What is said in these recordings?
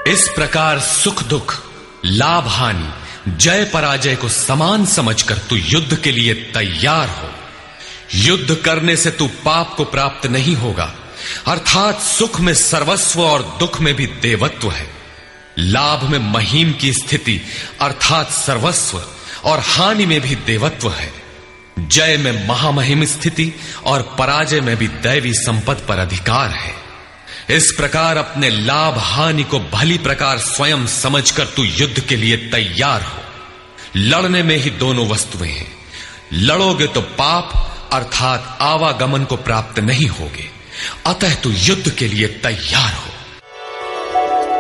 इस प्रकार सुख दुख, लाभ हानि, जय पराजय को समान समझकर तू युद्ध के लिए तैयार हो। युद्ध करने से तू पाप को प्राप्त नहीं होगा, अर्थात सुख में सर्वस्व और दुख में भी देवत्व है। लाभ में महीम की स्थिति अर्थात सर्वस्व और हानि में भी देवत्व है। जय में महामहिम स्थिति और पराजय में भी दैवी संपद पर अधिकार है। इस प्रकार अपने लाभ हानि को भली प्रकार स्वयं समझकर तू युद्ध के लिए तैयार हो। लड़ने में ही दोनों वस्तुएं हैं। लड़ोगे तो पाप अर्थात आवागमन को प्राप्त नहीं होगे, अतः तू युद्ध के लिए तैयार हो।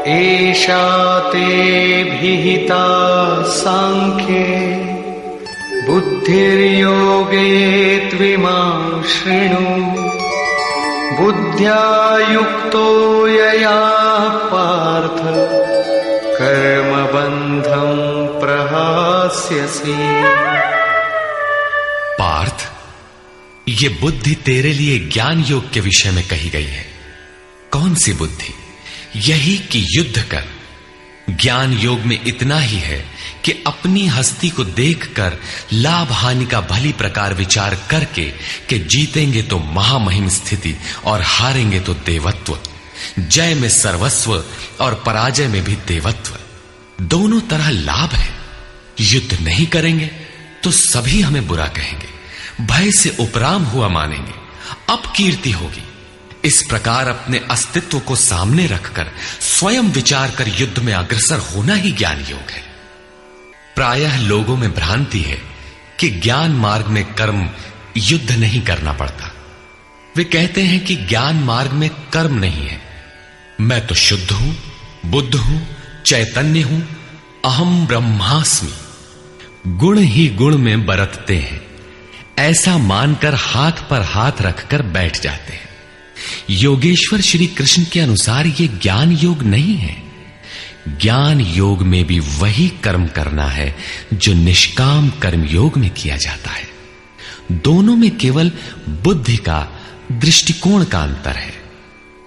एषा ते विहिता सांख्ये बुद्धिर्योगे त्विमां शृणु। बुद्ध्या युक्तो यया पार्थ कर्मबन्धं प्रहास्यसि। पार्थ, ये बुद्धि तेरे लिए ज्ञान योग के विषय में कही गई है। कौन सी बुद्धि? यही कि युद्ध कर। ज्ञान योग में इतना ही है कि अपनी हस्ती को देखकर लाभ हानि का भली प्रकार विचार करके कि जीतेंगे तो महामहिम स्थिति और हारेंगे तो देवत्व। जय में सर्वस्व और पराजय में भी देवत्व। दोनों तरह लाभ है। युद्ध नहीं करेंगे तो सभी हमें बुरा कहेंगे, भय से उपराम हुआ मानेंगे, अपकीर्ति होगी। इस प्रकार अपने अस्तित्व को सामने रखकर स्वयं विचार कर युद्ध में अग्रसर होना ही ज्ञान योग है। प्रायः लोगों में भ्रांति है कि ज्ञान मार्ग में कर्म युद्ध नहीं करना पड़ता। वे कहते हैं कि ज्ञान मार्ग में कर्म नहीं है। मैं तो शुद्ध हूं, बुद्ध हूं, चैतन्य हूं, अहम ब्रह्मास्मि। गुण ही गुण में बरतते हैं, ऐसा मानकर हाथ पर हाथ रखकर बैठ जाते हैं। योगेश्वर श्री कृष्ण के अनुसार यह ज्ञान योग नहीं है। ज्ञान योग में भी वही कर्म करना है जो निष्काम कर्म योग में किया जाता है। दोनों में केवल बुद्धि का, दृष्टिकोण का अंतर है।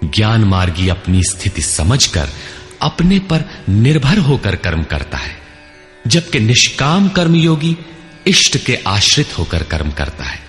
ज्ञान मार्गी अपनी स्थिति समझकर अपने पर निर्भर होकर कर्म करता है, जबकि निष्काम कर्मयोगी इष्ट के आश्रित होकर कर्म करता है।